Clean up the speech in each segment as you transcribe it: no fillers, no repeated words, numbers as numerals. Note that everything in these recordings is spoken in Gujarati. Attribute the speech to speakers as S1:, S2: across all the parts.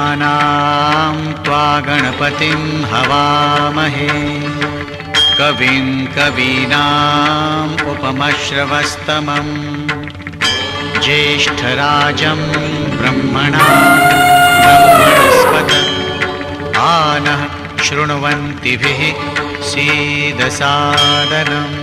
S1: गणानां त्वा गणपतिं हवामहे कविं कवीनाम् उपमश्रवस्तमम् ज्येष्ठराजं ब्रह्मणां ब्रह्मणस्पत आनः शृण्वन्तिभिः सीदसादनम्।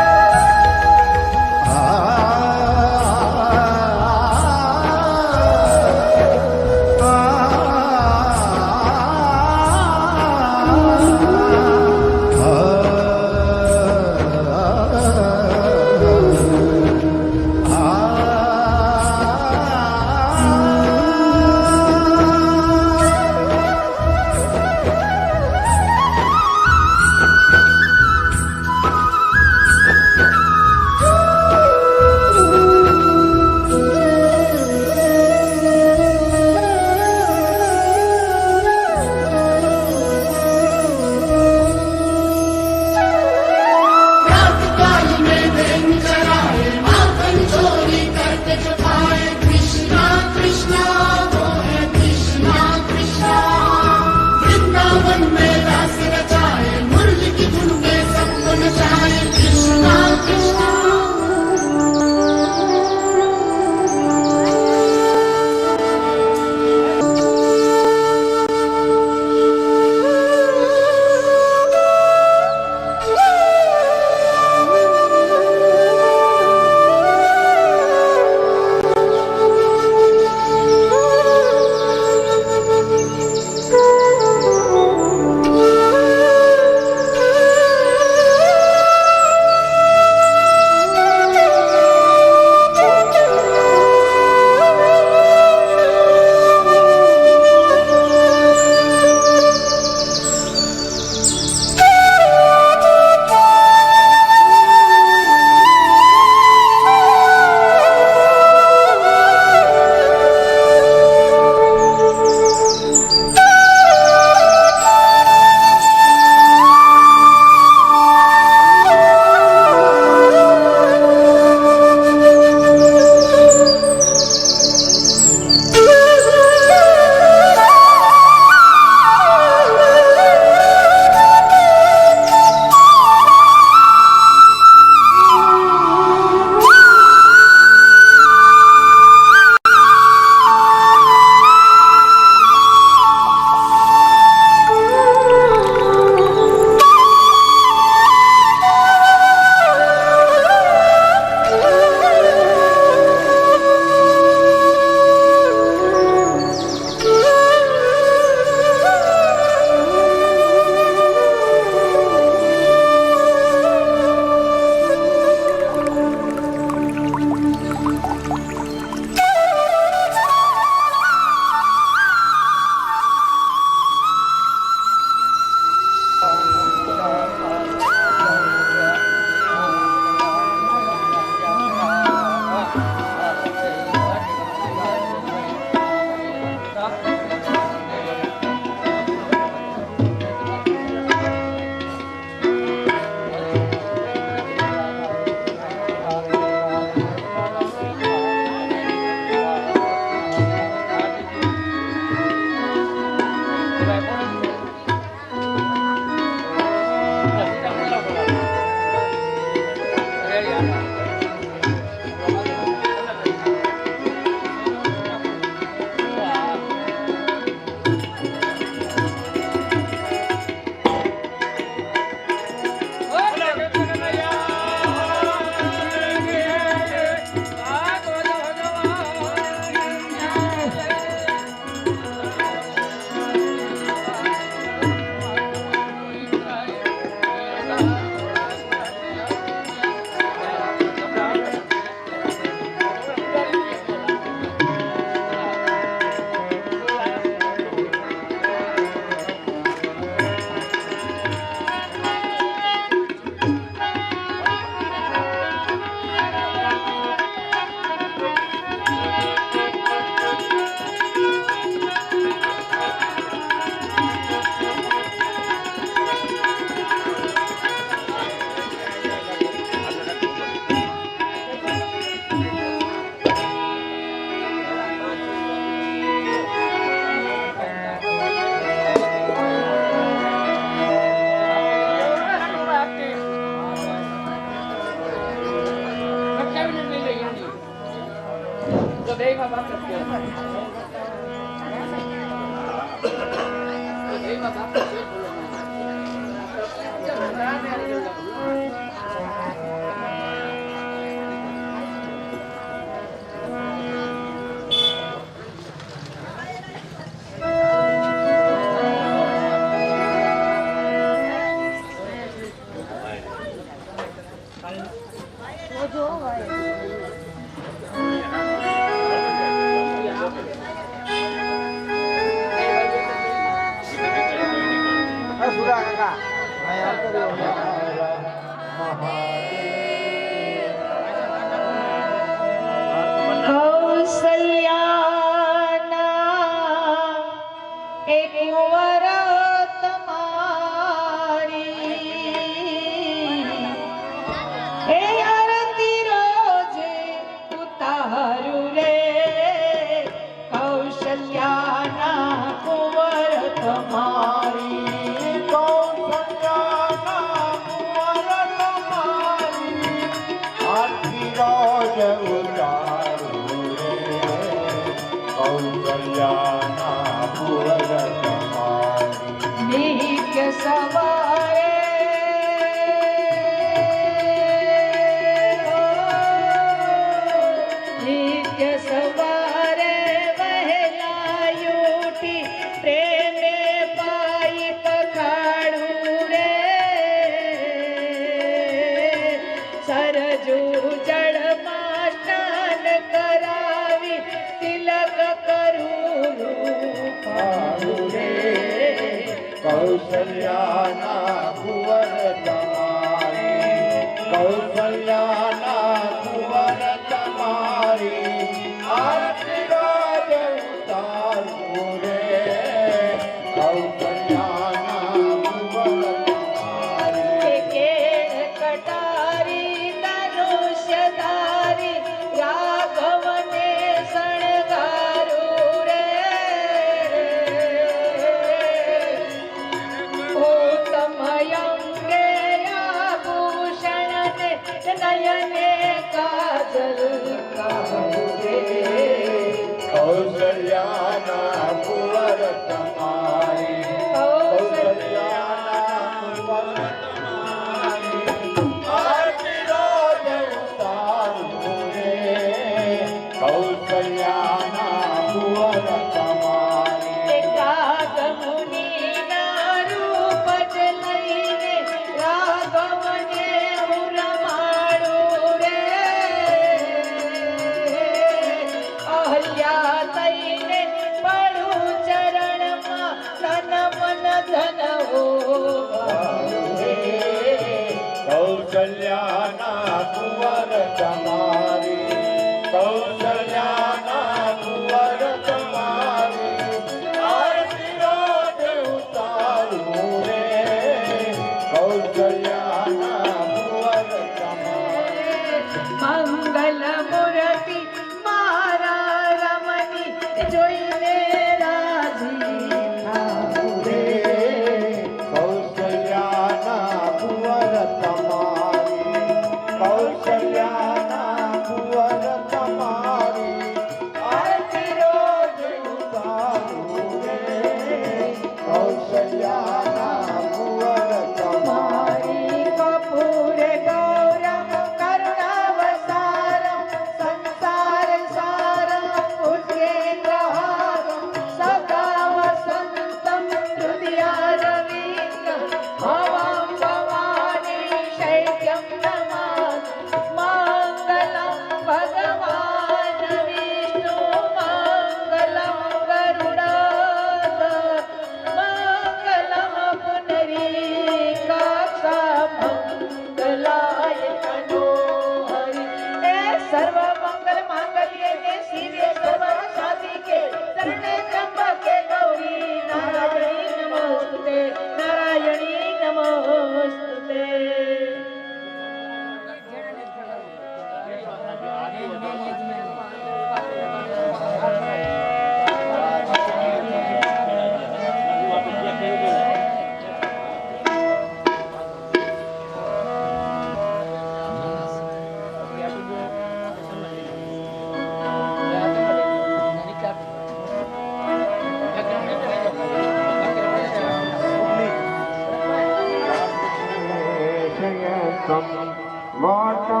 S2: वाता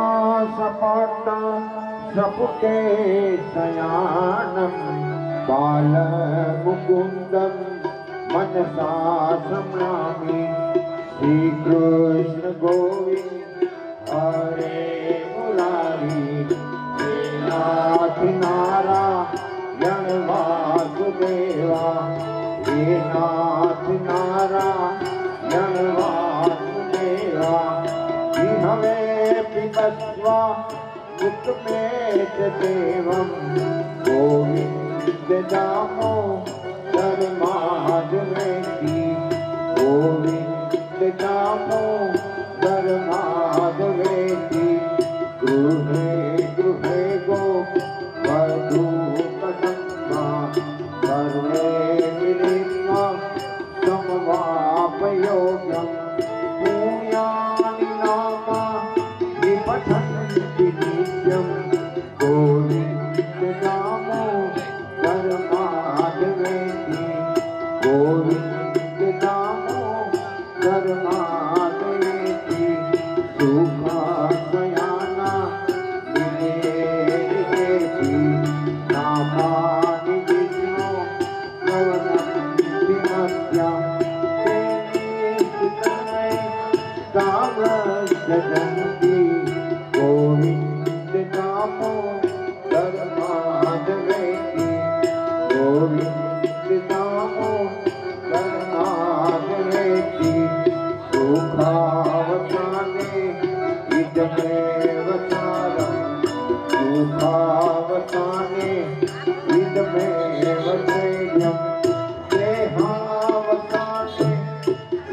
S2: सपाता सपुटे शयानं बालमुकुन्दं मनसा स्मरामि श्रीकृष्ण गोविन्द हरे मुरारी हे नाथ नारायण वासुदेवा हे नाथ नारायण वासुदेवा हमे पिबस्वा उत्मेत देवं गोविन्द दामोदर माधवेति गोविन्द दामोदर माधवेति गृहे गृहे गोवधूकदम्बा सर्वे मिलित्वा समवापयोग्यं पुण्यानि नामानि पठन्ति नित्यं गोविन्द दामोदर माधवेति गोविन्द दामोदर माधवेति सुखासयाना निवेदितेति नामानि विष्णो भवन्ति मत्या जगन्ति गोविन्द दामोदर माधवेति गोविन्द दामोदर माधवेति सुखावसाने इदमेव सारं सुखावसाने इदमेव श्रेयं देहावसाने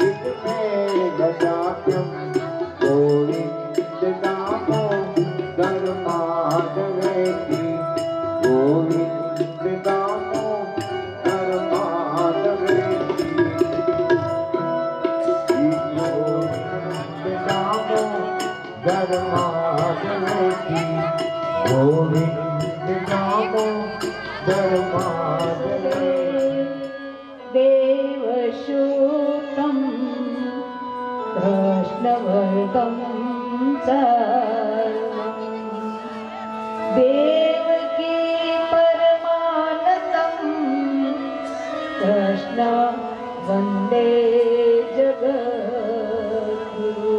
S2: इदमेव जात्यं गोविन्द दामोदर माधवेति गोविन्द दामोदर माधवेति गोविन्द दामोदर माधवेति गोविन्द दामोदर माधवेति
S3: देवशूतं कृष्णवर्गं सर्वं देवकी परमानन्दं कृष्ण वन्दे जगद्गुरु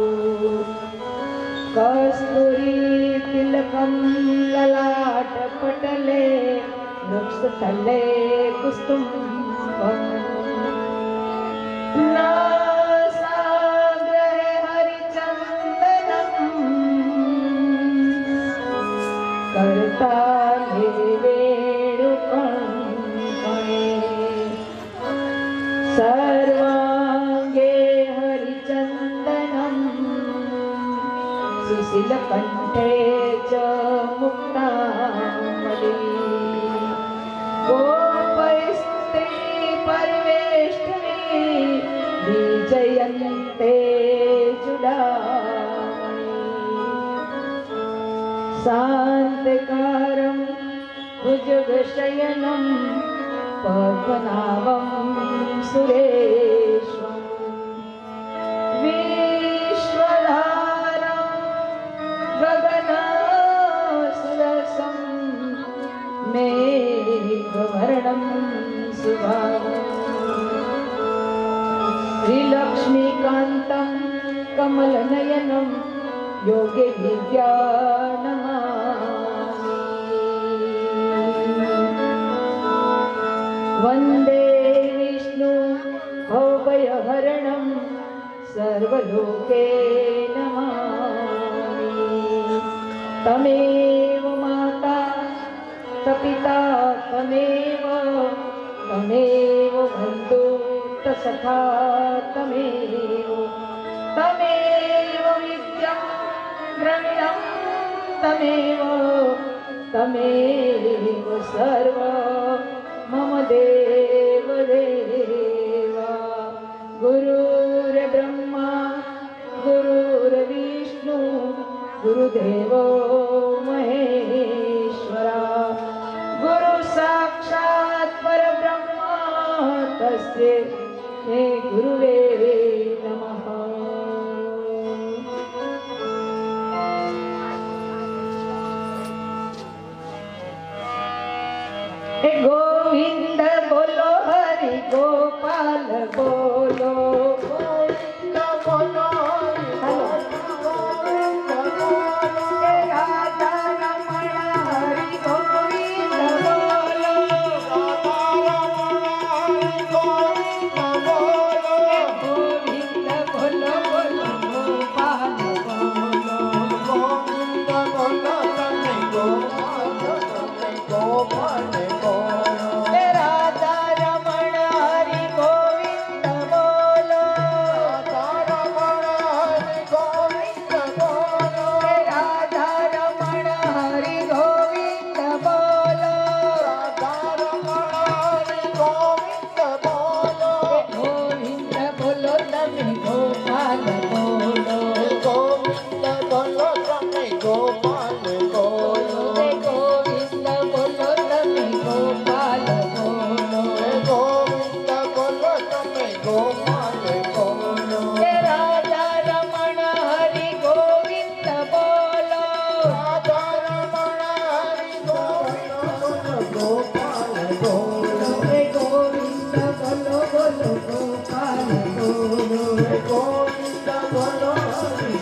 S3: कस्तूरी तिलकं ललाटपटले वृक्षतले कुस्तुम्बम् नासाग्रे हरिचन्दनं करताले वेणुकङ्कणे सर्वाङ्गे हरिचन्दनं सुशीलकण्ठे च मुक्तामणि गोपैस्ते परमेष्ठिनी विजयन्ते चूडामणि शान्तकारं भुजगशयनं पद्मनाभं सुरेशं विश्वधारं गगनसुरसं मेघवर्णं शुभाङ्गं श्रीलक्ष्मीकान्तं कमलनयनं योगिविद्या वन्दे विष्णु भवभयहरणं सर्वलोके नमामि तमेव माता च पिता तमेव बन्धु च सखा तमेव विद्या द्रविणं तमेव सर्व मम देव देवा गुरुर्ब्रह्मा गुरुर्विष्णु गुरुदेवो महेश्वरा गुरु साक्षात् परब्रह्मा तस्मै गुरुवे नमः।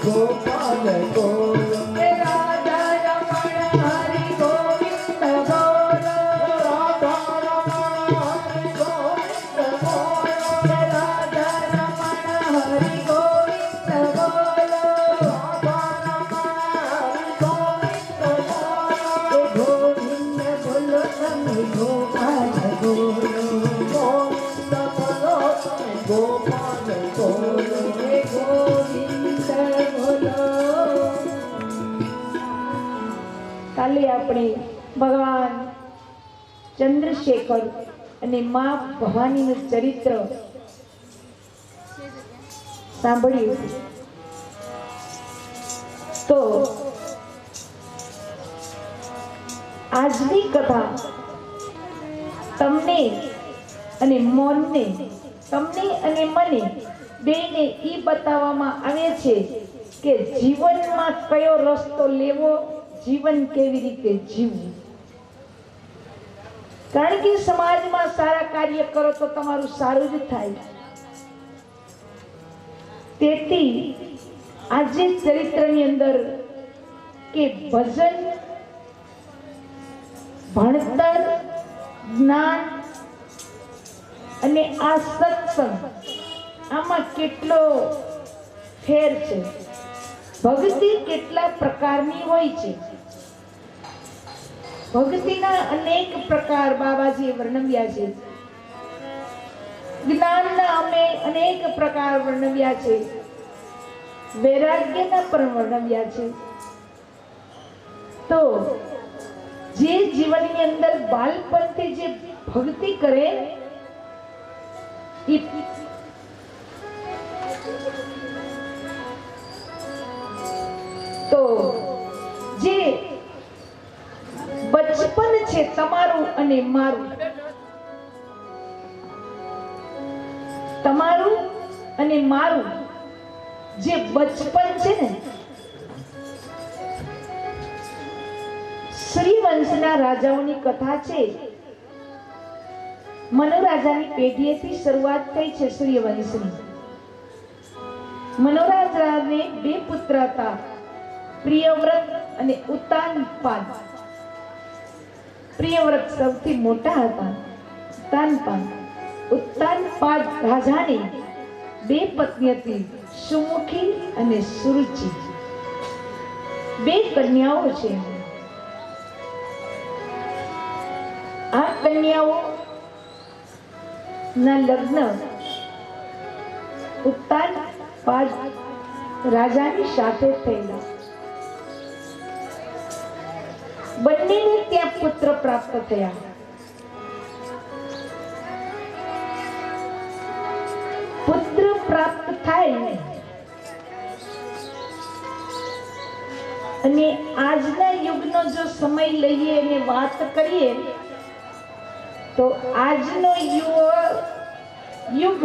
S2: ગોપાલ બોલો
S3: હે રાધા રમણ હરિ ગોવિંદ બોલો
S2: રાધા રમણ હરિ ગોવિંદ બોલો
S3: હે રાધા રમણ હરિ ગોવિંદ બોલો
S2: રાધા રમણ હરિ ગોવિંદ બોલો
S3: હે ગોવિંદ બોલો તમે ગોપાલ બોલો
S2: ગોવિંદ બોલો તમે ગોપાલ બોલો
S3: હે ગોવિંદ બોલો. કાલે આપણે ભગવાન ચંદ્રશેખર અને મા ભવાનીનું ચરિત્ર સાંભળ્યું. તો આજની કથા તમને અને મનને, તમને અને મને બેને ઈ બતાવવામાં આવે છે કે જીવનમાં કયો રસ્તો લેવો, જીવન કેવી રીતે જીવવું. કારણ કે સમાજમાં સારા કાર્ય કરો તો તમારું સારું જ થાય. તેથી આજે ચરિત્રની અંદર કે ભજન, ભણતર, જ્ઞાન અને આ સત્સંગ, આમાં કેટલો ફેર છે. ભક્તિ કેટલા પ્રકારની હોય છે. ભક્તિના અનેક પ્રકાર બાબાજીએ વર્ણવ્યા છે. જ્ઞાનના અમે અનેક પ્રકાર વર્ણવ્યા છે. વૈરાગ્યના પણ વર્ણવ્યા છે. તો જે જીવનની અંદર બાળપણથી જે ભક્તિ કરે એ તો જે બચપન છે તમારું અને મારું, તમારું અને મારું જે બચપન છે ને, શ્રીવંશના રાજાઓની કથા છે. મનોરાજાની પેઢીએથી શરૂઆત થઈ છે સૂર્યવંશની. મનોરાજાને 2 પુત્ર હતા, પ્રિયવ્રત અને ઉત્તાનપાદ. પ્રિયવ્રત સૌથી મોટા હતા. ઉત્તાનપાદ રાજાની 2 પત્ની હતી, સુમુખી અને સુરુચિ. 2 કન્યાઓ છે. આ કન્યાઓ ના લગ્ન ઉત્તાનપાદ રાજાની સાથે થયેલા. બંનેને ત્યાં પુત્ર પ્રાપ્ત થયા. પુત્ર પ્રાપ્ત થાય અને આજના યુગનો જો સમય લઈએ અને વાત કરીએ તો આજનો યુગ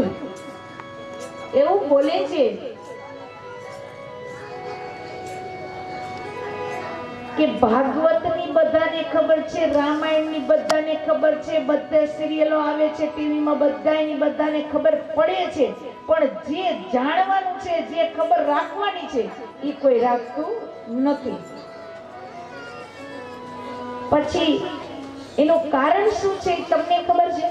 S3: એવું બોલે છે કે ભાગવતની બધાને ખબર છે, રામાયણની બધાને ખબર છે, બધા સિરિયલો આવે છે ટીવીમાં, બધાને ખબર પડે છે, પણ જે જાણવાનું છે, જે ખબર રાખવાની છે એ કોઈ રાખતું નથી. પછી એનું કારણ શું છે તમને ખબર છે?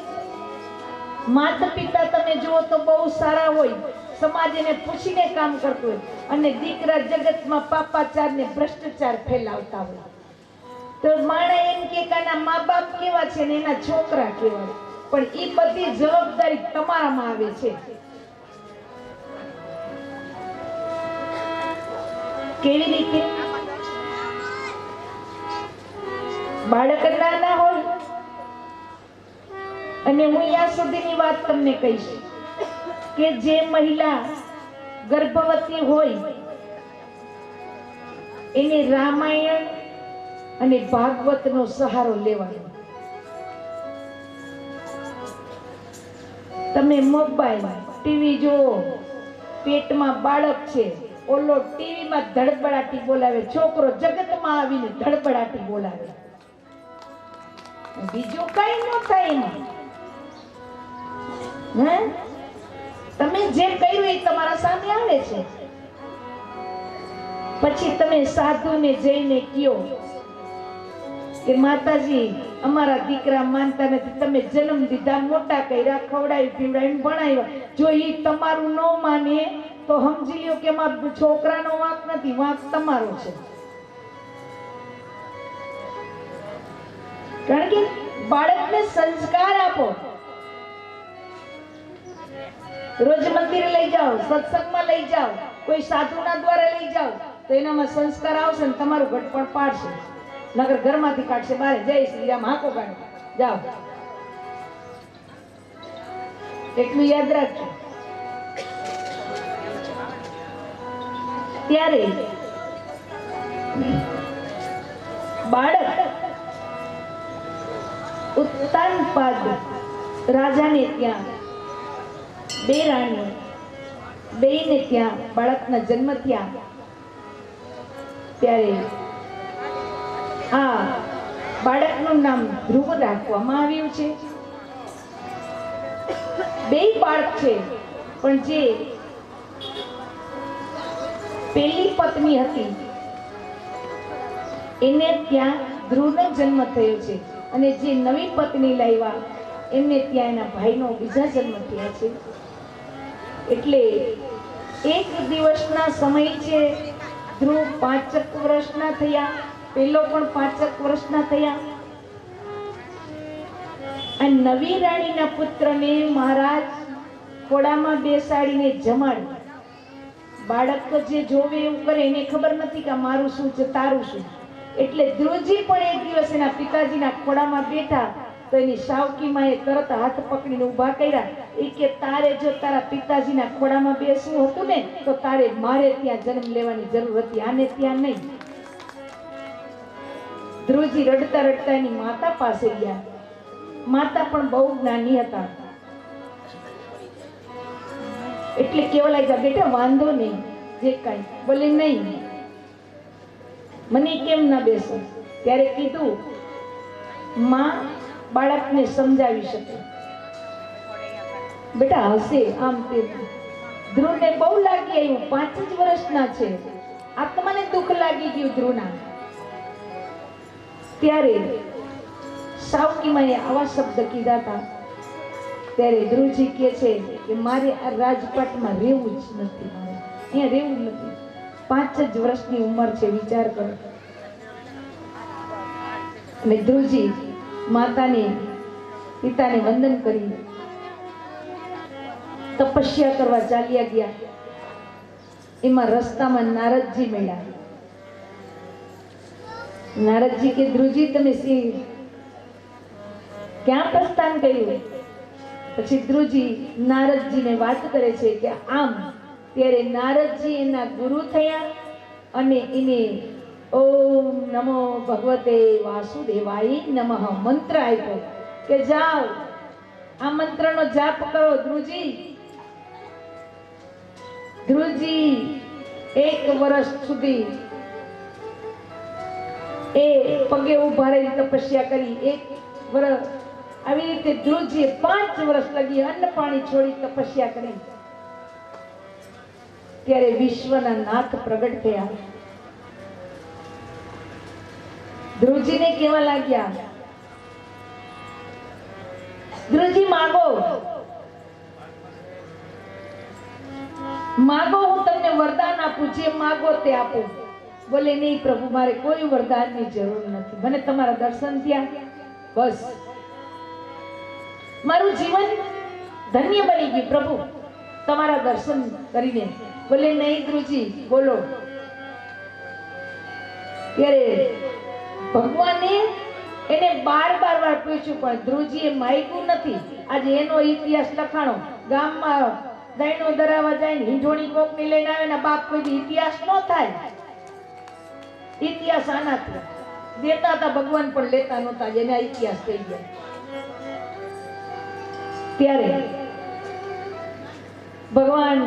S3: માતા પિતા તમે જુઓ તો બહુ સારા હોય, સમાજ એને પૂછીને કામ કરતું હોય, અને દીકરા જગતમાં પાપાચાર ને ભ્રષ્ટાચાર ફેલાવતા હોય. તો માણા એમ કે કાના મા બાપ કેવા છે ને એના છોકરા કેવા, પણ એ બધી જવાબદારી તમારામાં આવે છે. કેવી રીતે? બાળક નાના હોય, અને હું ત્યાં સુધીની વાત તમને કહીશ કે જે મહિલા ગર્ભવતી હોય એને રામાયણ અને ભાગવતનો સહારો લેવાનો. તમે મોબાઈલ, ટીવી જુઓ, પેટમાં બાળક છે, ઓલો ટીવીમાં ધડબડાટી બોલાવે, છોકરો જગતમાં આવીને ધડબડાટી બોલાવે, બીજું કઈ ન થાય એમાં. તમે જે કર્યું એ તમારા સામે આવે છે. પછી તમે સાધુને જઈને કયો કે માતાજી અમારા દીકરા માનતા નથી, તમે જન્મ દીધા, મોટા કર્યા, ખવડાવી પીવડાવીને ભણાવ્યા, જો એ તમારું ન માને તો સમજી લ્યો કે એમાં છોકરાનો વાંક નથી, વાંક તમારો છે. કારણ કે બાળકને સંસ્કાર આપો. રોજ મંદિરે લઈ જાઓ, સત્સંગમાં લઈ જાઓ, કોઈ સાધુના દ્વારા લઈ જાઓ તો એનામાં સંસ્કાર આવશે ને તમારું ઘટપણ પાડશે. નગર ઘરમાંથી કાઢશે બારે, જય શ્રી રામ હાકો કાઢો જાઓ. એટલું યાદ રાખજો. ત્યારે બાળક ઉત્તાનપાદ રાજાને ત્યાં બે રાણીઓ બેયને ત્યાં બાળકના જન્મ થયા. ત્યારે આ બાળકનું નામ ધ્રુવ રાખવામાં આવ્યું છે. બે બાળક છે, પણ જે પહેલી પત્ની હતી એને ત્યાં ધ્રુવનો જન્મ થયો છે, અને જે નવી પત્ની લાવ્યા એમને ત્યાં એના ભાઈનો બીજા જન્મ થયા છે. એટલે એક દિવસના સમય છે. ધ્રુવ 5 વર્ષના થયા, પેલો પણ 5 વર્ષના થયા. આ નવી રાણીના પુત્રને મહારાજ ખોડામાં બેસાડીને જમાડ. બાળક જે જોવે એવું કરે, એને ખબર નથી કે મારું શું છે તારું શું. એટલે ધ્રુવજી પણ એક દિવસ એના પિતાજીના ખોડામાં બેઠા તો એની સાવકીમાં એ તરત હાથ પકડીને ઊભા કર્યા. એ કે તારે જો તારા પિતાજીના ખોડામાં બેસવું હતું ને તો તારે મારે ત્યાં જન્મ લેવાની જરૂર હતી, આને ત્યાં નહીં. ધ્રુવજી રડતા રડતા એની માતા પાસે ગયા. માતા પણ બહુ જ્ઞાની હતા, એટલે કેવા લાગ્યા, બેટા વાંધો નહીં, જે કાંઈ. બોલે નહીં, મને કેમ ના બેસો? ત્યારે કીધું માં બાળકને સમજાવી શકે, બેટા હશે આમ તે. ધ્રુવને બહુ લાગી આવ્યું, 5 જ વર્ષના છે, આત્માને દુઃખ લાગી ગયું ધ્રુવના. ત્યારે સાવકીમાં આવા શબ્દ કીધા હતા. ત્યારે ધ્રુવજી કહે છે કે મારે આ રાજપાટમાં રહેવું જ નથી, મારે અહીંયા રહેવું નથી. 5 જ વર્ષની ઉંમર છે, વિચાર કરો. અને ધ્રુવજી માતાને પિતાને વંદન કરી તપસ્યા કરવા ચાલ્યા ગયા. એમાં રસ્તામાં નારદજી મળ્યા. નારદજી કે ધ્રુવજી તમે ક્યાં પ્રસ્થાન કર્યું? પછી ધ્રુવજી નારદજીને વાત કરે છે કે આમ. ત્યારે નારદજી એના ગુરુ થયા અને એને ઓમ નમો ભગવતે વાસુદેવાય નમઃ મંત્ર આપ્યો કે જાઓ આ મંત્રનો જાપ કરો. ધ્રુવજી 1 વર્ષ સુધી એ પગે ઉભા રહી તપસ્યા કરી. 1 વર્ષ આવી રીતે ધ્રુવજીએ 5 વર્ષ લગી અન્ન પાણી છોડી તપસ્યા કરી. ત્યારે વિશ્વના નાથ પ્રગટ થયા. ધ્રુવજીને કેવા લાગ્યા, ધ્રુવજી માગો, માગો, હું તમને વરદાન આપું, જે માગો તે આપું. બોલે નહીં પ્રભુ, મારે કોઈ વરદાનની જરૂર નથી, મને તમારા દર્શન થયા બસ, મારું જીવન ધન્ય બની ગયું પ્રભુ તમારા દર્શન કરીને. બોલે નહીં ધ્રુવજી બોલો. ત્યારે ભગવાને એને 12 વાર પૂછ્યું, પણ ધ્રુવજીએ માગ્યું નથી. આજે એનો ઇતિહાસ લખાણો, ગામમાં દૈણો ધરાવા જાય ને હિંડોણી કોકની લઈને આવે ને બાપ કોઈ ઇતિહાસ ન થાય. ઇતિહાસ આનાથી દેતા હતા ભગવાન, પણ લેતા નહોતા, જેના ઇતિહાસ થઈ ગયા. ત્યારે ભગવાન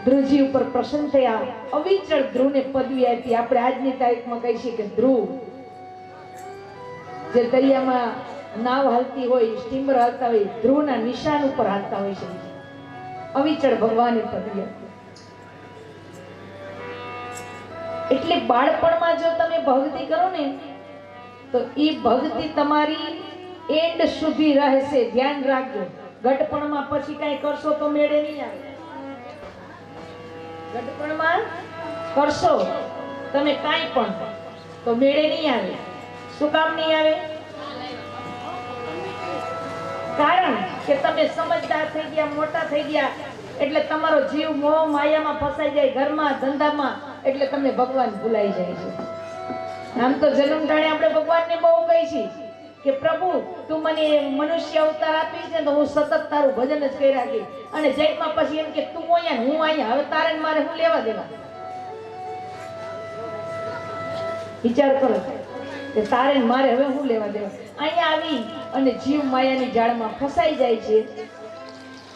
S3: ધ્રુવજી ઉપર પ્રસન્ન થયા. અવિચળ ધ્રુવને પદવી આપી. આપણે આજની તારીખમાં કહી છીએ કે ધ્રુવ જે દરિયામાં નાવ હાલતી હોય, સ્ટીમર હાલતા હોય, ધ્રુવના નિશાન ઉપર હાલતા હોય છે. અવિચળ ભગવાને પદવી આપી. એટલે બાળપણમાં જો તમે ભક્તિ કરો ને તો એ ભક્તિ તમારી એન્ડ સુધી રહેશે. ધ્યાન રાખજો. ગટપણમાં પછી કઈ કરશો તો મેળે નહીં આવે. ગટપણમાં કરશો તમે કાંઈ પણ તો મેળે નહીં આવે. શું કામ નહીં આવે? કારણ કે તમે સમજદાર થઈ ગયા, મોટા થઈ ગયા એટલે તમારો જીવ મોહ માયામાં ફસાઈ જાય, ઘરમાં ધંધામાં, એટલે તમને ભગવાન ભૂલાઈ જાય છે. આમ તો જન્મ ટાણે આપણે ભગવાનને બહુ કહી છીએ કે પ્રભુ તું મને મનુષ્ય અવતાર આપી છે તો હું સતત તારું ભજન જ કરી રાખી. અને જૈનમાં પછી એમ કે તું અહીંયા હું અહીંયા, હવે તારે મારે હું લેવા દેવા? વિચાર કરો કે તારે મારે હવે હું લેવા દેવા? અહીંયા આવી અને જીવ માયાની જાળમાં ફસાઈ જાય છે.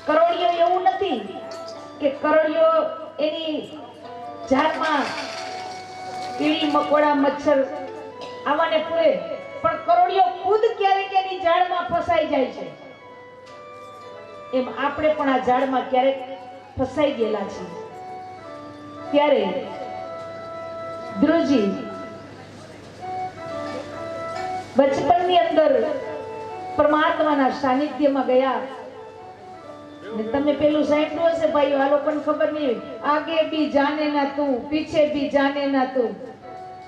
S3: કરોડિયો એવું નથી કે કરોડિયો એની જાળમાં કીડી મકોડા મચ્છર આવાને પૂરે, પણ કરોડિયો ખુદ ક્યારેક એની જાળમાં ફસાઈ જાય છે. એમ આપણે પણ આ જાળમાં ક્યારેક ફસાઈ ગયેલા છીએ. ત્યારે ધ્રુવજી બચપનની અંદર પરમાત્માના સાનિધ્યમાં ગયા. તમે પેલું સાંભળ્યું હશે ભાઈ, આ લોકોને ખબર નહીં, આગે ભી જાને ના તું પીછે ભી જાને ના તું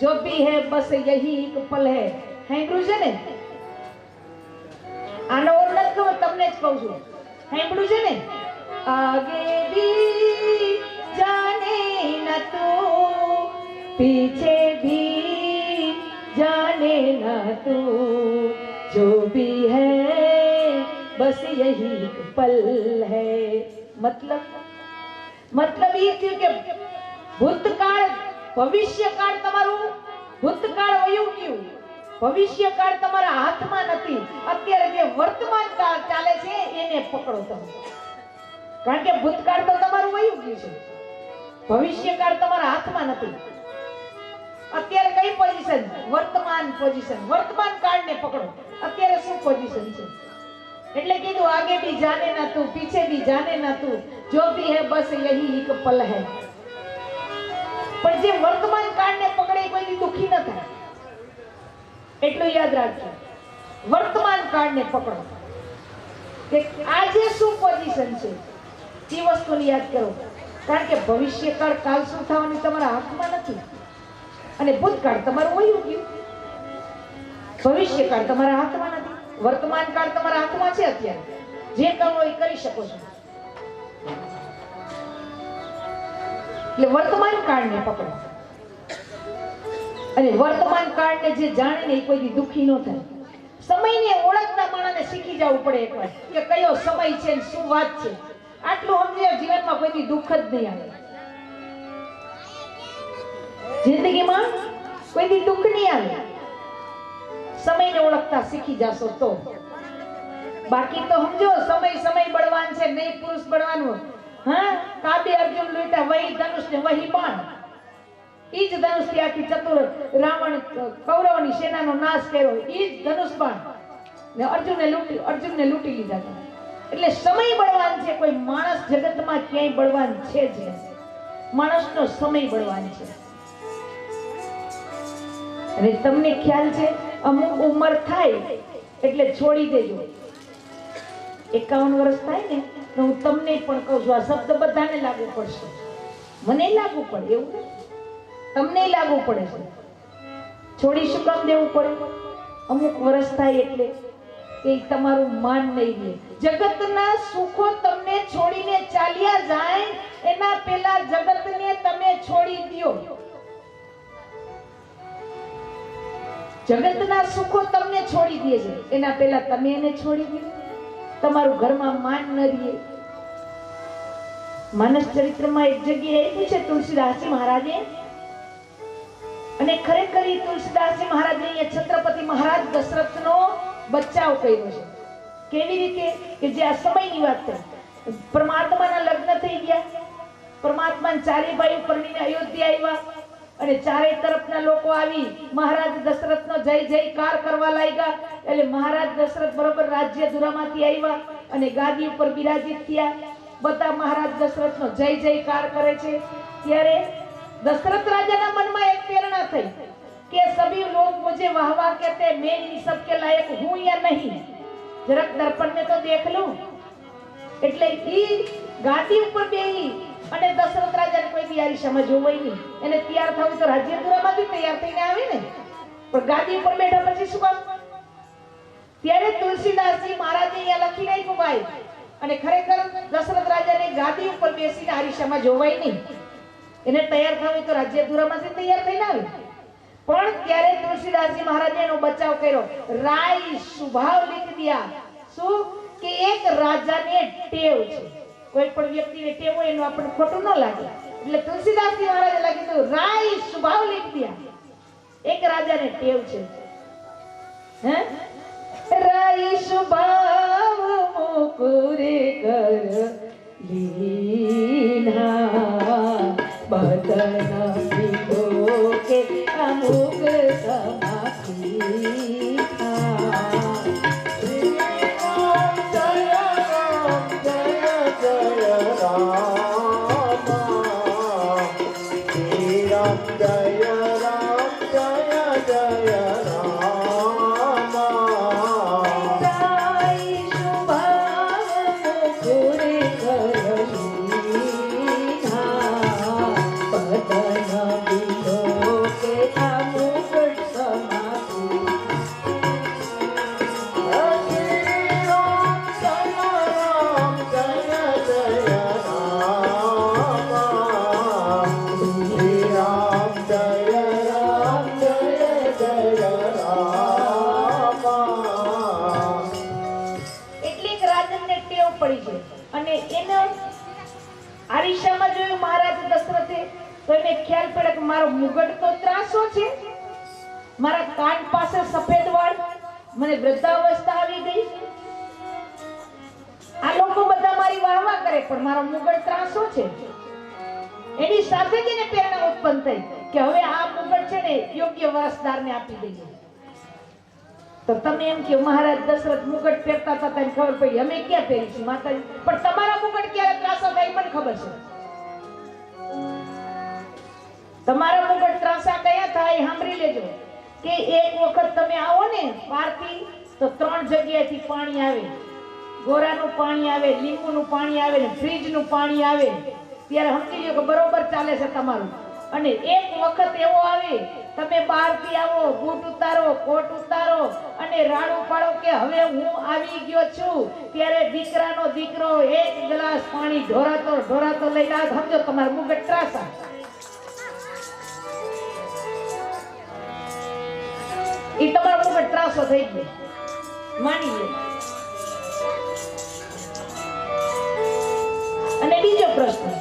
S3: જો ભી હે બસ યહી એક પલ હે. સાંભળ્યું છે ને? આનો ઓર નથી ખબર, તમને જ કહું છું. સાંભળ્યું છે ને? આગે ભી જાને ના તું પીછે ભી जाने ना तू जो भी है बस यही पल है. मतलब ये થયું કે ભૂતકાળ ભવિષ્યકાળ, તમારું ભૂતકાળ વયું ગયું, ભવિષ્યકાળ તમારા હાથમાં નથી. અત્યારે જે વર્તમાન કાળ ચાલે છે એને પકડો તમે, કારણ કે ભૂતકાળ તો તમારું વયું ગયું છે, ભવિષ્યકાળ તમારા હાથમાં નથી. અત્યારે કઈ પોઝિશન? વર્તમાન પોઝિશન. વર્તમાન કાળને પકડો. અત્યારે શું પોઝિશન છે? એટલે કીધું આગે ભી જાને ના તું પીછે ભી જાને ના તું જો ભી હે બસ યહી એક પલ હે. પણ જે વર્તમાન કાળને પકડે કોઈ દુખી ન થાય. એટલું યાદ રાખજો, વર્તમાન કાળને પકડો કે આજે શું પોઝિશન છે એ વસ્તુને યાદ કરો. કારણ કે ભવિષ્યકાળ કાલ શું થવાની તમારા હાથમાં નથી, અને ભૂતકાળ તમારું વયું ગયું. ભવિષ્યકાળ તમારા હાથમાં નથી, વર્તમાન કાળ તમારા હાથમાં છે. અત્યારે જે કરવો એ કરી શકો છો. એટલે વર્તમાન કાળને પકડો, અને વર્તમાન કાળને જે જાણે ને એ કોઈ દુખી ન થાય. સમયને ઓળખતા માણસને શીખી જવું પડે એકવાર કે કયો સમય છે ને શું વાત છે. આટલું સમજે જીવનમાં કોઈ દુઃખ જ નહીં આવે. જિંદગીમાં કોઈ દી દુઃખ નહીં આવે. સમયને ઓળખતા શીખી જાશો તો. બાકી તો સમજો સમય બળવાન છે, નહીં પુરુષ બળવાનું. હા, કાબે અર્જુન લૂંટા વહી ધનુષ ને વહી બાણ. ઈ જ ધનુષ થી આખી ચતુર રાવણ કૌરવની સેનાનો નાશ કર્યો. ઈ જ ધનુષ બાણ ને અર્જુનને લૂંટી લીધા. એટલે સમય બળવાન છે. કોઈ માણસ જગતમાં ક્યાંય બળવાન છે જ નહીં. માણસનો સમય બળવાન છે. અને તમને ખ્યાલ છે અમુક ઉંમર થાય એટલે છોડી દેજો. 51 વર્ષ થાય ને તો હું તમને પણ કહું છું, આ શબ્દ બધાને લાગુ પડશે. મને લાગુ પડે એવું નહીં, તમને લાગુ પડે છે. છોડી શું કામ દેવું પડે? અમુક વર્ષ થાય એટલે કે તમારું માન નહીં રહે. જગતના સુખો તમને છોડીને ચાલ્યા જાય એના પહેલા જગતને તમે છોડી દો. જગતના સુખો તમને છોડી દે છે, એના પહેલા તમે એને છોડી દો. તમારું ઘરમાં માન ન રહે. માનસ ચરિત્રમાં એક જગ્યાએ આપ્યું છે તુલસીદાસજી મહારાજે, અને ખરેખર તુલસીદાસજી મહારાજે અહીંયા છત્રપતિ મહારાજ દશરથનો બચાવ કર્યો છે. કેવી રીતે? કે જે આ સમયની વાત છે. પરમાત્માના લગ્ન થઈ ગયા, પરમાત્માના ચારે ભાઈઓ પરણીને અયોધ્યા આવ્યા, અને ચારે તરફના લોકો આવી મહારાજ દશરથનો જય જયકાર કરવા લાગ્યા. એટલે મહારાજ દશરથ બરોબર રાજ્ય ધુરામાંથી આવ્યા અને ગાદી ઉપર બિરાજિત થયા. બધા મહારાજ દશરથનો જય જયકાર કરે છે. ત્યારે દશરથ રાજાના મનમાં એક થઈ कि सभी लोग मुझे वाह वाह कहते हैं, मैं इन सब के लायक हूं या नहीं, જરાક દર્પણ में तो देख लूं। એટલે ઈ ગાદી ઉપર બેહી અને દશરથ રાજાને કોઈ દી આરીશામાં જોવાય નહીં, એને તૈયાર થવું તો રાજ્યદુરામાંથી તૈયાર થઈને આવે ને, પણ ગાદી ઉપર બેઠા પછી શું કામ? ત્યારે તુલસીદાસજી મહારાજે અહીંયા લખી નાખ્યું ભાઈ, અને ખરેખર દશરથ રાજાને ગાદી ઉપર બેસીને આરીશામાં જોવાય નહીં, એને તૈયાર થવું તો રાજ્યદુરામાંથી તૈયાર થઈને આવે। પણ ત્યારે તુલસીદાસજી મહારાજે એનો બચાવ કર્યો, રાય સ્વભાવ લીખ દિયા। શું કે એક રાજાને ટેવ છે, કોઈ પણ વ્યક્તિને ટેવ હોય એનું આપણે ખોટું ન લાગે, એટલે તુલસીદાસજી મહારાજે લખ્યું રાય સ્વભાવ લીખ દિયા। એક રાજાને ટેવ છે, હે રાય સ્વભાવ મુકુરે કર લીના બદન દીધો કે અમુક સમાખી આરીશામાં જોયું મહારાજ દશરથે, તો એને ખ્યાલ પડ્યો કે મારો મુગટ તો ત્રાસો છે, મારા કાન પાસે સફેદ વાળ, મને વૃદ્ધાવસ્થા આવી ગઈ, આ લોકો બધા મારી વાહવા કરે પણ મારો મુગટ ત્રાસો છે। એની સાથે જ એને પ્રેરણા ઉત્પન્ન થઈ કે હવે આ મુગટ છે ને યોગ્ય વારસદારને આપી દઈએ। તો તમે એમ કે મહારાજ દશરથ મુગટ પહેરતા હતા, તને ખબર પડી, અમે ક્યાં પહેરી છે માતાજી, પણ તમારા મુગટ ક્યારે ત્રાસા થાય મને ખબર છે, તમારા મુગટ ત્રાસા કયા થાય સાંભળી લેજો કે એક વખત તમે આવો ને પારથી તો 3 જગ્યાએથી પાણી આવે, ગોરાનું પાણી આવે, લીંબુનું પાણી આવે ને ફ્રીજનું પાણી આવે, ત્યારે સમજી લો કે બરોબર ચાલે છે તમારું। અને એક વખત એવો આવે તમે બહારથી આવો, બૂટ ઉતારો, કોટ ઉતારો અને રાડું પાડો કે હવે હું આવી ગયો છું, ત્યારે દીકરાનો દીકરો એક ગ્લાસ પાણી ઢોરાતો લઈને આવે, સમજો તમારું મુગટ ત્રાસા। ઈ તમારો મુગટ ત્રાસો થઈ ગયો, માની લો। અને બીજો પ્રશ્ન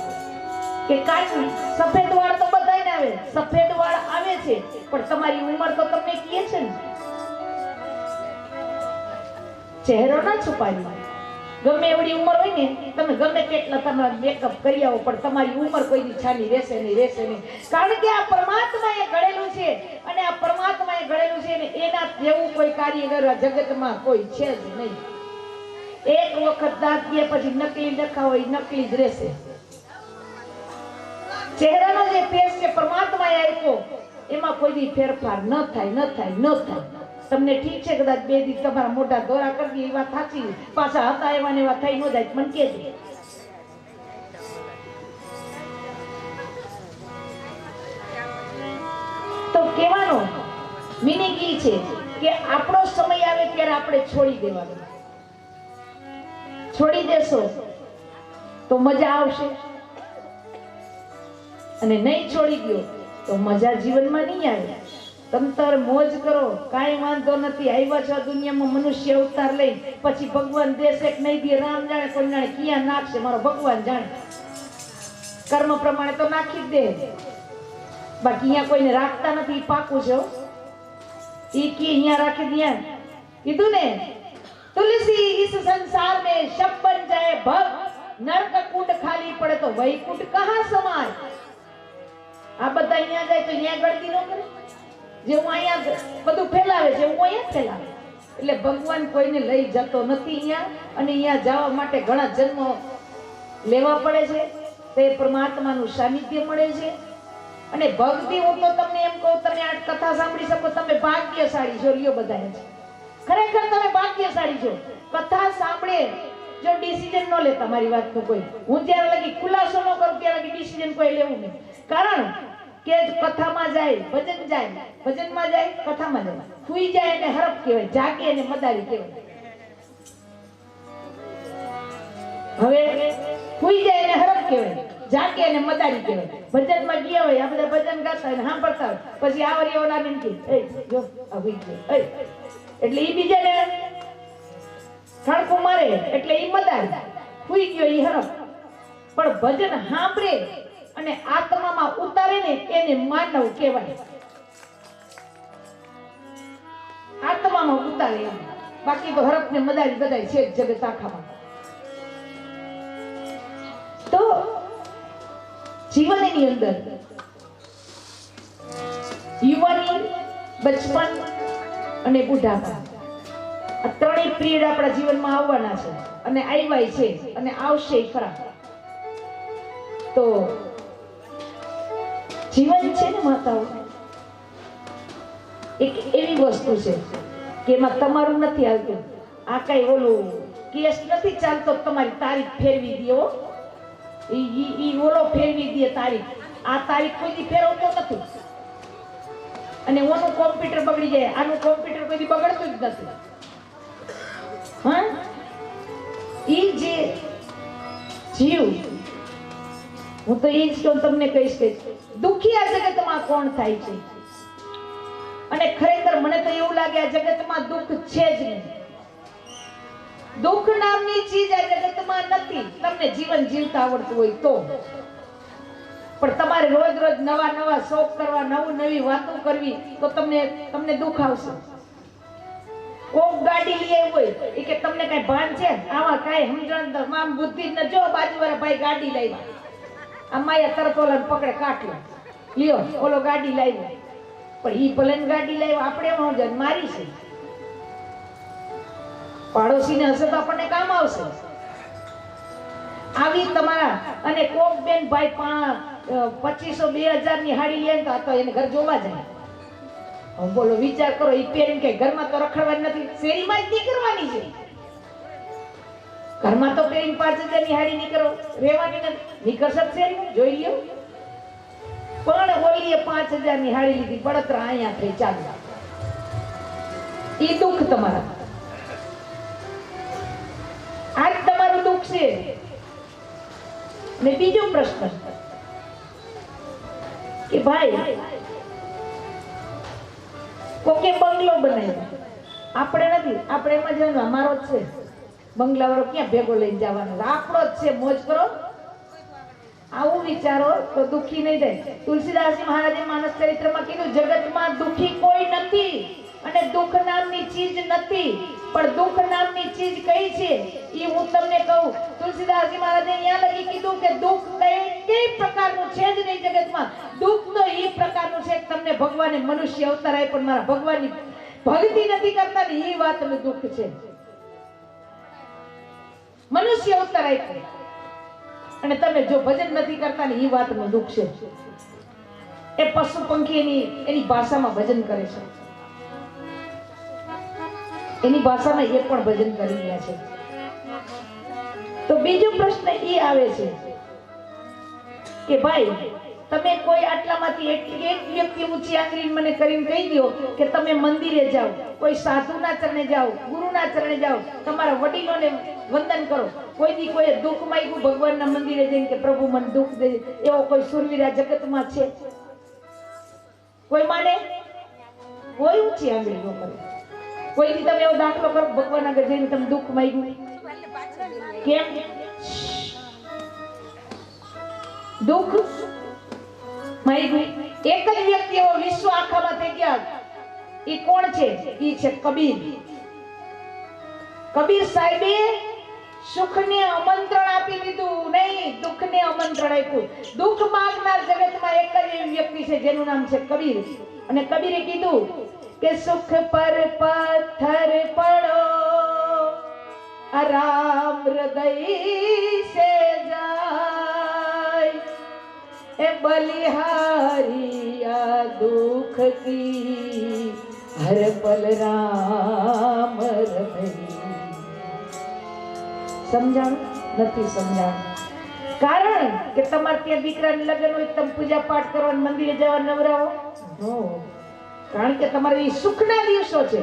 S3: કે કાંઈ સફેદ વાળ તો બધાને આવે, સફેદ વાળ આવે છે પણ તમારી ઉંમર તો તમને કહે છે ને, ચહેરો ના છુપાવી, ગમે એવડી ઉંમર હોય ને તમે ગમે કેટલા તમારા મેકઅપ કરી આવો પણ તમારી ઉંમર કોઈની છાની રહેશે નહીં, કારણ કે આ પરમાત્માએ ઘડેલું છે, અને આ પરમાત્માએ ઘડેલું છે ને એના જેવું કોઈ કારીગર આ જગતમાં કોઈ છે જ નહીં। એક વખત દાંત ગયા પછી નકલી નખાવો એ નકલી જ રહેશે। ચહેરાનો જે ફેસ છે પરમાત્માએ આપ્યો, એમાં કોઈ દી ફેરફાર ન થાય। તમને ઠીક છે કદાચ 2 દિવસ તમારા મોઢા દોરા કરી દે એ વાત સાચી, પાછા હતા એવા ને એવા થઈ ન જાય, મને કહેજો। તો કહેવાનો મીનિંગ એ છે કે આપણો સમય આવે ત્યારે આપણે છોડી દેવાનું, છોડી દેશો તો મજા આવશે, અને નહીં છોડી ગયો તો મજા જીવનમાં નહીં આવે। તમતર મોજ કરો, કાંઈ વાંધો નથી, આવ્યા છો દુનિયામાં મનુષ્ય અવતાર લઈ, પછી ભગવાન દેશે કે નહીં દે રામ જાણે, કોઈ જાણે ક્યાં નાખશે મારો ભગવાન જાણે, કર્મ પ્રમાણે તો નાખી જ દે, બાકી અહીંયા કોઈને રાખતા નથી, પાકું છે। ઈ કે અહીંયા રાખી દે, કીધું ને तुलसी इस संसार में शब बन जाए भग, नरक कुंड खाली पड़े तो वैकुंठ कहां समाय। આ બધા અહીંયા જાય તો અહીંયા ગળતી ન કરે, જેવું અહીંયા બધું ફેલાવે છે એવું અહીંયા ફેલાવે, એટલે ભગવાન કોઈને લઈ જતો નથી અહીંયા, અને અહીંયા જવા માટે ઘણા જન્મો લેવા પડે છે, તે પરમાત્માનું સાનિધ્ય મળે છે। અને ભક્તિ હું તો તમને એમ કહું, તમે આ કથા સાંભળી શકો, તમે ભાગ્યશાળી છો, લ્યો બધાને ખરેખર તમે ભાગ્યશાળી છો. કથા સાંભળે જો ડિસિઝન ન લેતા, મારી વાત તો કોઈ, હું જ્યારે લગી ખુલાસો ન કરું ત્યારે લગી ડિસિઝન કોઈ લેવું નહીં. કારણ કે કથામાં જાય, ભજનમાં જાય, કથામાં જાય, સુઈ જાય એને હરફ કહેવાય, જાગે એને મદારી કહેવાય. હવે સુઈ જાય એને હરફ કહેવાય, જાગે એને મદારી કહેવાય. ભજનમાં ગયા હોય, આ બધા ભજન ગાતા હોય, સાંભળતા હોય, પછી આવરી ઓલા ને કે એ જો આ હુઈ ગયો, એટલે ઈ બીજાને ખડકો મારે એટલે ઈ મદારી, સુઈ ગયો ઈ હરફ. પણ ભજન સાંભળે અને આત્મામાં ઉતારે ને એને માનવ કહેવાય. આત્મામાં ઉતારે એમ, બાકી તો હરફ ને મદારી બધાય છે જગત આખામાં. તો જીવનની અંદર યુવાની, બચપન અને બુઢાપા, આ ત્રણેય પિરિયડ આપણા જીવનમાં આવવાના છે અને આવ્યા છે અને આવશે ખરા. તો જીવન છે ને માતાઓ, એક એવી વસ્તુ છે કે એમાં તમારું નથી આવતું. આ કઈ ઓલું કેસ નથી ચાલતો તમારી તારીખ ફેરવી દે, ઈ ઓલો ફેરવી દે તારીખ, આ તારીખ કોઈ દી ફેરવતો નથી. અને ઓનું કોમ્પ્યુટર બગડી જાય, આનું કોમ્પ્યુટર કોઈ દી બગડતું જ નથી. હા, ઈ જે જીવ, હું તો એ જ કહું, તમને કહીશ કે દુખી આ જગતમાં કોણ થાય છે? અને ખરેખર મને તો એવું લાગે આ જગતમાં દુઃખ છે જ નહીં. દુઃખ નામની ચીજ આ જગતમાં નથી. તમને જીવન જીવતા આવડતું હોય તો, પણ તમારે રોજ રોજ નવા નવા શોખ કરવા, નવી વાતો કરવી, તો તમને દુઃખ આવશે. કોક ગાડી લઈ આવી હોય એ કે તમને કઈ ભાન છે? આમાં કઈ સમજણ આમ બુદ્ધિ ન જો, બાજુવાળા ભાઈ ગાડી લાવ્યા, આ માયા તરત ઓલા પકડે કાટલો લ્યો, ઓલો ગાડી લાવ્યો. પણ ઈ ભલે ગાડી લાવ્યો, આપણે એમાં સમજણ મારી છે. પાડોશીને હશે તો આપણને કામ આવશે. આવી તમારા અને કોક બેન ભાઈ 2500-2000 ની હાડી લે તો એને ઘર જોવા જાય. બોલો, વિચાર કરો, ઈ પહેરીને કે ઘરમાં તો રખડવાની નથી, શેરીમાં જ નીકળવાની છે. ઘરમાં તો પહેરીને 5000 ની હાડી નીકળો, રહેવાની નથી, નીકળશે શેરીમાં, જોઈ લ્યો. પણ ઓલીએ 5000 ની હાડી લીધી, બળતરા અહીંયા થઈ ચાલુ. ઈ દુઃખ તમારા, આજ તમારું દુઃખ છે. ને બીજો પ્રશ્ન કે ભાઈ કોકે બંગલો બનાવ્યો, આપણે નથી, આપણે એમાં જવાનું અમારો જ છે બંગલા વાળો, ક્યાં ભેગો લઈને જવાનો, આપણો જ છે, મોજ કરો. આવું વિચારો તો દુઃખી નહીં થાય. તુલસીદાસજી મહારાજે માનસ ચરિત્રમાં કીધું, જગતમાં દુઃખી કોઈ નથી અને દુઃખ નામની ચીજ નથી. પણ દુઃખ નામની ચીજ કઈ છે એ હું તમને કહું. તુલસીદાસજી મહારાજે અહીંયા લગી કીધું કે દુઃખ કઈ પ્રકારનું છે જ નહીં જગતમાં. દુઃખ તો એ પ્રકારનું છે કે તમને ભગવાને મનુષ્ય અવતાર આપ્યો પણ મારા ભગવાનની ભક્તિ નથી કરતા ને એ વાતનું દુઃખ છે. મનુષ્ય અવતાર આપ્યો અને તમે જો ભજન નથી કરતા ને એ વાતનું દુઃખ છે. એ પશુ પંખી એની ભાષામાં ભજન કરે છે, એની ભાષામાં એ પણ ભજન કરી રહ્યા છે. તો બીજો પ્રશ્ન એ આવે છે કે ભાઈ તમે કોઈ આટલામાંથી એક વ્યક્તિ ઊંચી આંગળી મને કરીને કહી દો કે તમે મંદિરે જાઓ, કોઈ સાધુના ચરણે જાઓ, ગુરુના ચરણે જાઓ, તમારા વડીલોને વંદન કરો. કોઈ દી કોઈ દુઃખ માંગ્યું ભગવાનના મંદિરે જઈને કે પ્રભુ મને દુઃખ દે, એવો કોઈ સુરવીરા જગતમાં છે? કોઈ માને? કોઈ ઊંચી આંગળી ન કરે. કોઈ દી તમે એવો દાખલો કરો ભગવાન આગળ જઈને તમે દુઃખ માંગ્યું? કેમ? દુઃખ માંગ્યું. એક જ વ્યક્તિ એવો વિશ્વ આખામાં થઈ ગયા, એ કોણ છે? એ છે કબીર. કબીર સાહેબે સુખને આમંત્રણ આપી દીધું નહીં, દુઃખને આમંત્રણ આપ્યું. દુઃખ માંગનાર જગતમાં એક જ એવી વ્યક્તિ છે જેનું નામ છે કબીર. અને કબીરે કીધું કે સુખ પર પથ્થર પડો આરામ હૃદય સે જાય, ए बलिहारिया दुख की हर पल राम रमई। समझाण નથી સમજાણ? કારણ કે તમારે ત્યાં દીકરાને લગ્ન હોય તમે પૂજા પાઠ કરવા મંદિરે જવા નવરાવો નો, કારણ કે તમારે એ સુખના દિવસો છે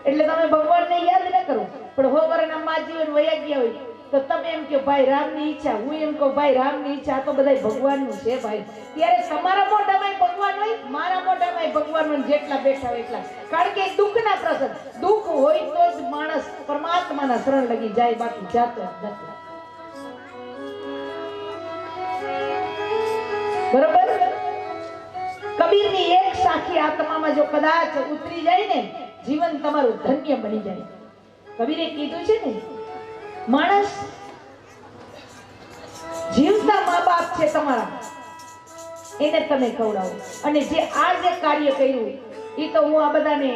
S3: એટલે તમે ભગવાનને યાદ ન કરો, પણ હો વરના મા જીવન વયા ગયા હોય તો તમે એમ કે ભાઈ રામની ઈચ્છા, હું એમ કહું ભાઈ રામની ઈચ્છા, તો બધા ભગવાનનું છે ભાઈ. ત્યારે તમારા મોઢામાં ભગવાન હોય, મારા મોઢામાં ભગવાન હોય, જેટલા બેઠા હોય એટલા. કારણ કે દુઃખના પ્રસંગ, દુઃખ હોય તો જ માણસ પરમાત્માના શરણ લગી જાય, બાકી જાતો જ નથી. બરોબર? કબીરની એક સાખી આત્મામાં જો કદાચ ઉતરી જાય ને, જીવન તમારું ધન્ય બની જાય. કબીરે કીધું છે ને, માણસ જીવતા મા બાપ છે તમારા, એને તમે ખવડાવો. અને જે આ જે કાર્ય કર્યું એ તો હું આ બધાને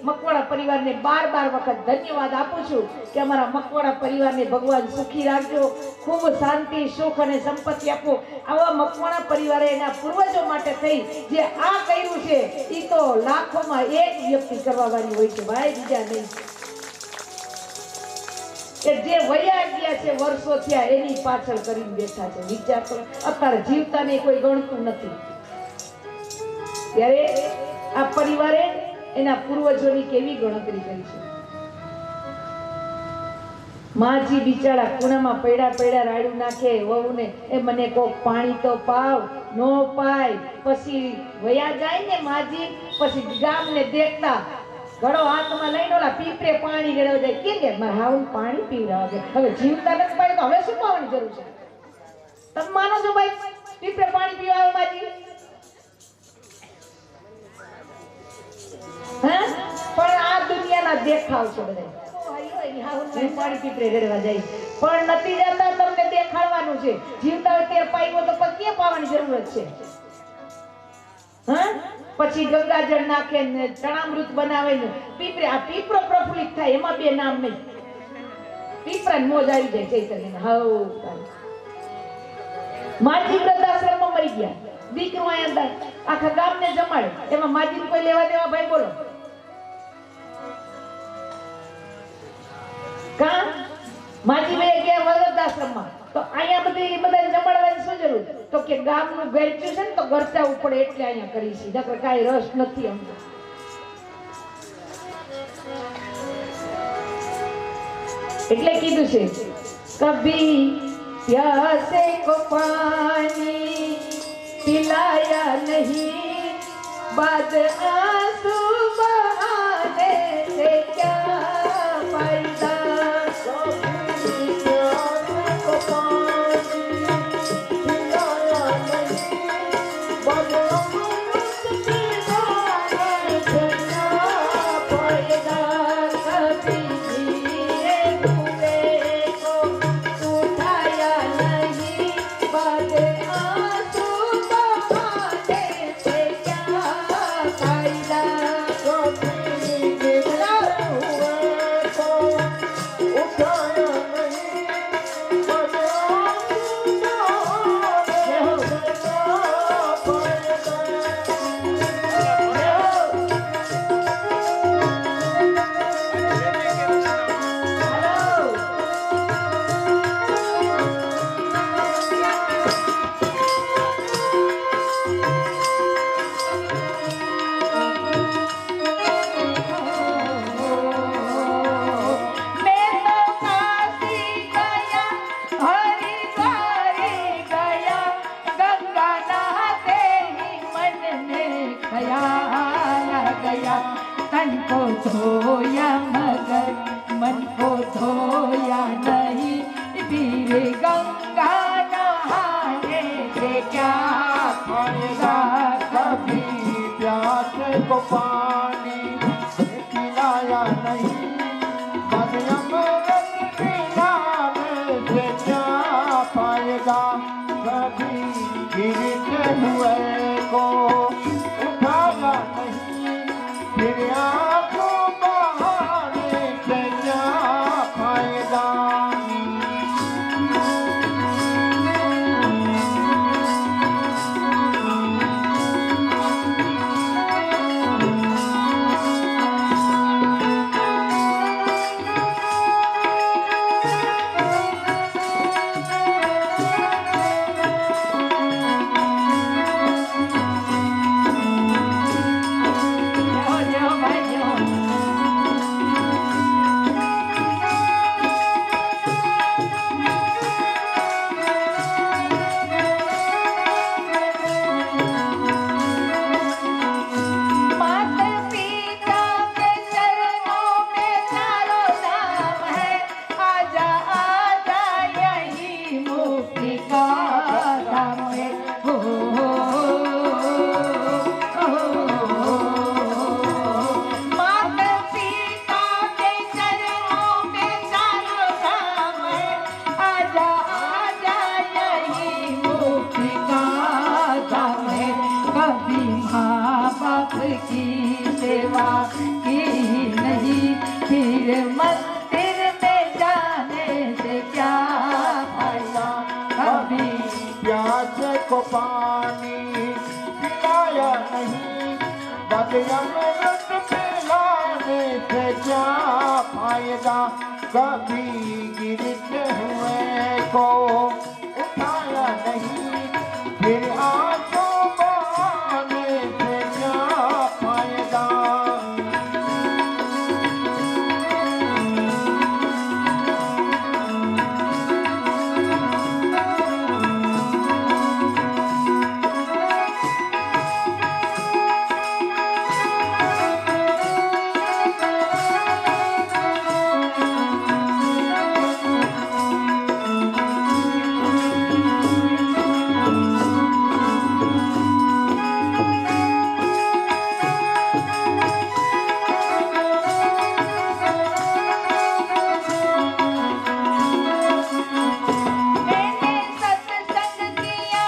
S3: મકવાણા પરિવારને બાર વખત ધન્યવાદ આપું છું કે અમારા મકવાણા પરિવારને ભગવાન સુખી રાખજો, ખૂબ શાંતિ, સુખ અને સંપત્તિ આપો. આવા મકવાણા પરિવારે એના પૂર્વજો માટે થઈ જે આ કર્યું છે એ તો લાખોમાં એક વ્યક્તિ કરવા વાળી હોય છે ભાઈ, બીજા નહીં. કે જે વયા ગયા છે વર્ષો થયા એની પાછળ કરીને બેઠા છે. વિચાર કરો, અત્યારે જીવતાને કોઈ ગણતું નથી. ત્યારે આ પરિવારે એના પૂર્વજોની કેવી ગણતરી કરી છે. માજી બિચારા ખૂણામાં પડ્યા રાડું નાખે વહુને, એ મને કોક પાણી તો પાવ, નો પાય. પછી વયા જાય ને માજી, પછી ગામને દેખતા ઘડો હાથમાં લઈને ઓલા પીપરે પાણી રેડવા જાય. કે મારા હાઉન પાણી પીવડાવે, હવે જીવતા નથી પાડે તો હવે શું પાવાની જરૂર છે? તમે માનો છો ભાઈ પીપરે પાણી પીવડાવે માજી? હા, પણ આ દુનિયાના દેખાવ છે બધા. પાણી પીપરે રેડવા જાય પણ નથી જતા, તમને દેખાડવાનું છે. જીવતા હોય ત્યારે પાઈવો તો પછી ક્યાં પાવાની જરૂરત છે? હા, પછી ગંગાજળ નાખે ને ચણામૃત બનાવે ને પીપરે, આ પીપરો પ્રફુલ્લિત થાય, એમાં બે નામ નહીં. પીપરાને મોજ આવી જાય ચૈતન્યને. હાઉ માજી વૃદ્ધાશ્રમમાં મરી ગયા, દીકરો અહીંયા આખા ગામને જમાડે, એમાં માજીને કોઈ લેવા દેવા ભાઈ બોલો? કા માજી બે ગયા વૃદ્ધાશ્રમમાં, તો અહીંયા બધાને જમાડવાની શું જરૂર? તો કે ગામનું ગરચ્યું છે ને તો ગરચાવું પડે એટલે અહીંયા કરી છે, નકર કાંઈ રસ નથી અમને. એટલે કીધું છે કભી પ્યાસે કો પાની પિલાયા નહીં, બાદ આંસુ બહાને સે ક્યા ફાયદા. तन को धोया मगर मन को धोया नहीं, फिर गंगा नहाने से क्या फायदा.
S2: कभी प्यासे को पानी पिलाया नहीं, मन अमृत पिलाने से क्या पाएगा. कभी गिरते हुए को उठाया नहीं, फिर आंखों बहाने से क्या फायदा.
S3: आपकी सेवा की नहीं, फिर मंदिर में जाने से क्या फायदा।
S2: कभी प्यासे को पानी पिलाया नहीं, बदअमृत पिलाने से क्या फायदा। कभी गिरते हुए को उठाया नहीं, फिर आंसू बहाने से क्या फायदा।
S3: मैंने सत्संग किया,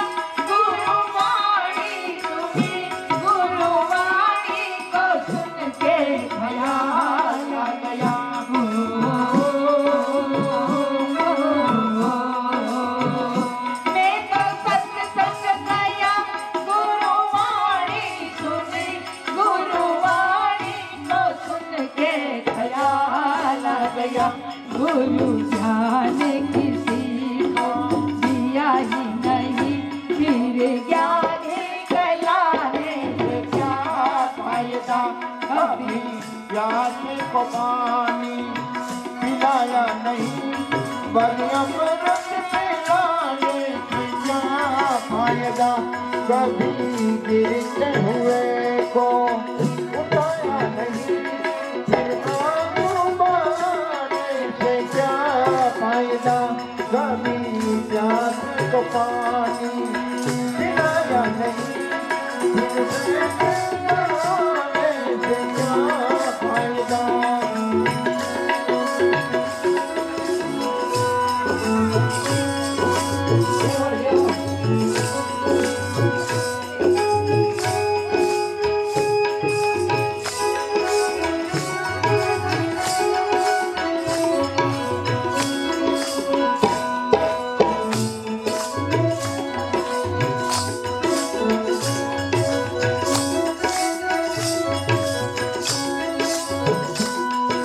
S3: गुरुवाणी सुनी, गुरुवाणी को सुन के ख्याल आ गया। मैं तो सत्संग किया, गुरुवाणी सुनी, गुरुवाणी को सुन के ख्याल आ गया। गुरु ज्ञान किसी को दिया ही नहीं, फिर ज्ञान कहलाने से क्या फायदा।
S2: कभी प्यासे को पानी पिलाया नहीं, बदअमृत पिलाने से क्या फायदा। कभी गिरते हुए को उठाया नहीं, फिर आंसू बहाने से क्या फायदा। कभी प्यासे को पानी पिलाया नहीं, फिर बहाने से क्या फायदा।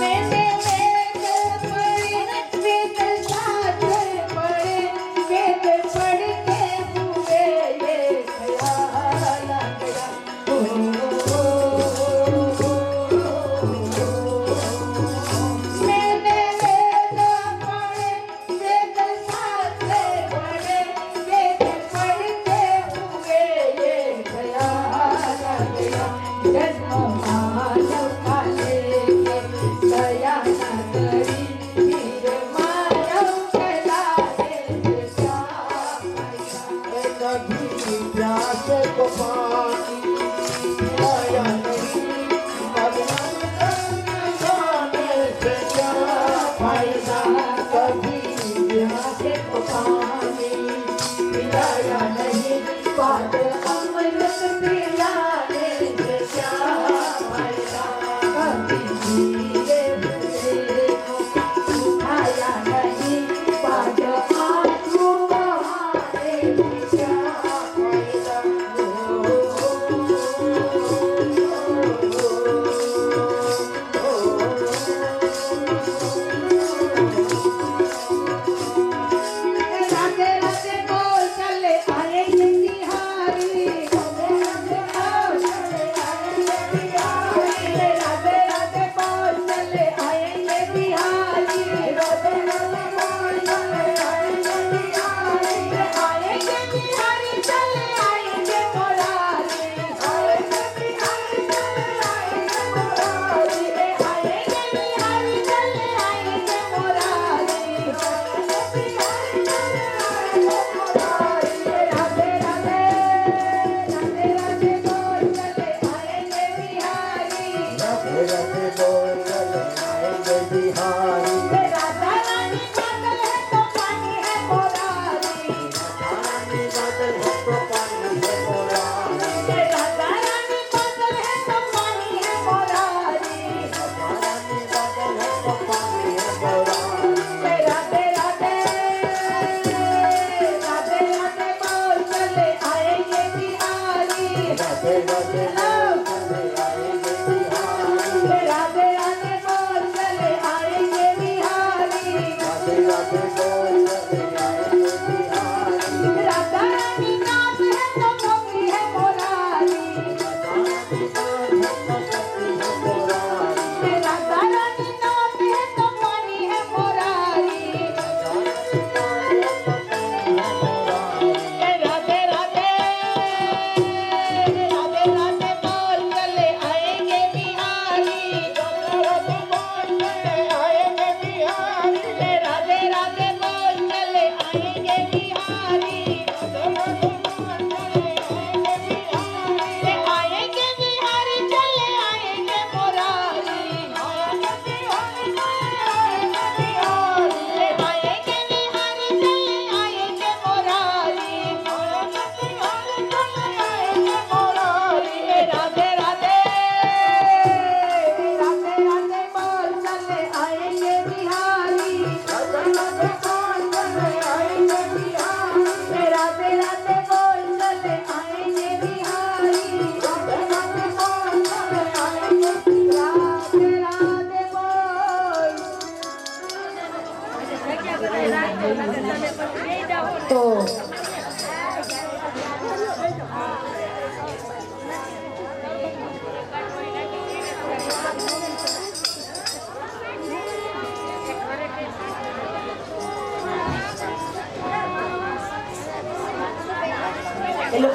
S3: मैंने वेद पढ़े, वेद शास्त्र पढ़े, वेद पढ़ के हुए ये ख्याल आ गया। मैंने वेद पढ़े, वेद शास्त्र पढ़े, वेद पढ़ के हुए ये ख्याल आ गया। जन्म मानव का लेके दया न करी, फिर मानव कहलाने से क्या फायदा।
S2: कभी प्यासे को पानी पिलाया नहीं, बदअमृत पिलाने से क्या फायदा। कभी प्यासे को पानी पिलाया नहीं,
S3: बाद अमृत पिलाने से क्या फायदा।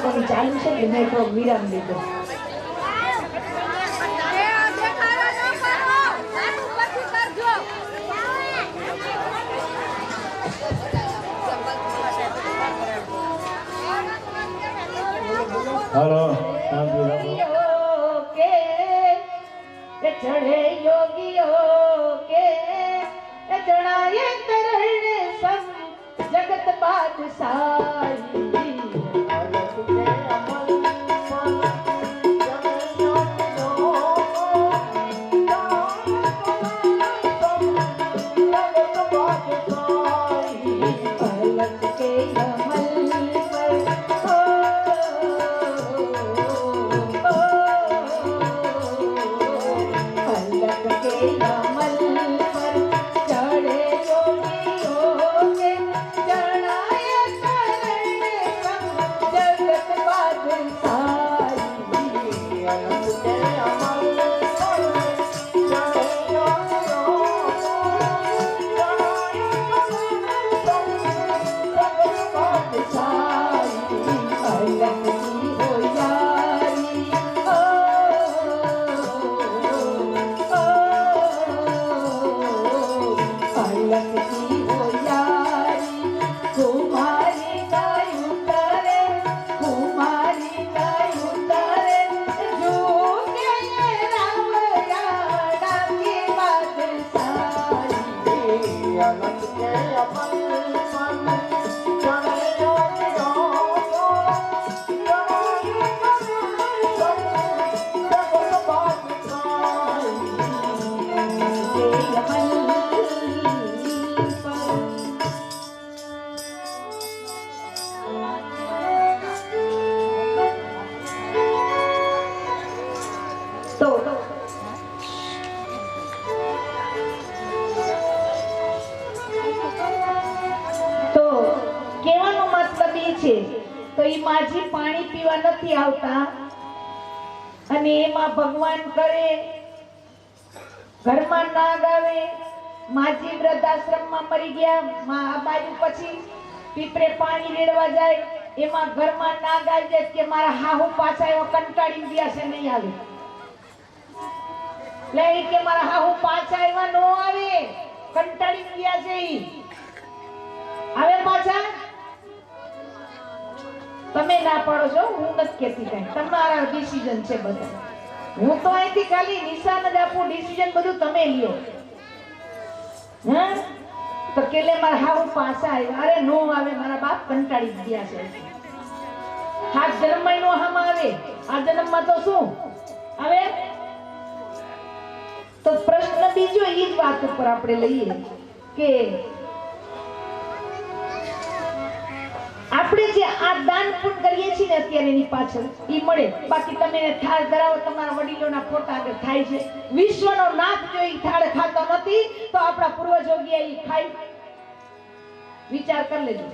S3: કોની ચાલુ છે કે નેટવર્ક વિરામ લીધો.
S2: હાલો શાંતિ રાખો.
S3: યોગીઓ કે ચढ़े યોગીઓ કે જણાય તરણ સમ જગત બાદશાહી. તો ઈ માજી પાણી પીવા નથી આવતા અને એમાં ભગવાન કરે ઘરમાં નાગ આવે. માજી વૃદ્ધાશ્રમમાં મરી ગયા, માં આ બાજુ પછી પીપરે પાણી રેડવા જાય, એમાં ઘરમાં નાગ આવી જાય કે મારા હાહુ પાછા એવા કંટાળી ગયા છે, નહીં આવે. લે કે મારા હાહુ પાછા એવા નો આવે, કંટાળી ગયા છે. ઈ આવે પાછા? તમે ના પાડો છો, હું નથી કહેતી કઈ, તમારા ડિસિઝન છે બધા. હું તો અહીંથી ખાલી નિશાન જ આપું, ડિસિઝન બધું તમે લ્યો. હા તો કેલે મારા હાવ પાછા આવ્યા, અરે નો આવે, મારા બાપ કંટાળી ગયા છે. આ જન્મમાં નો હામ આવે, આ જન્મમાં તો શું આવે? તો પ્રશ્ન બીજો ઈ જ વાત ઉપર આપણે લઈએ કે આપણે જે આ દાન પુણ્ય કરીએ છીએ ને અત્યારે એની પાછળ ઈ મળે. બાકી તમે થાળ ધરાવો, તમારા વડીલોના ફોટા આગળ થાય છે. વિશ્વનો નાથ જો ઈ થાળ ખાતો નથી તો આપણા પૂર્વજો ગયા ઈ ખાય. વિચાર કરી લેજો.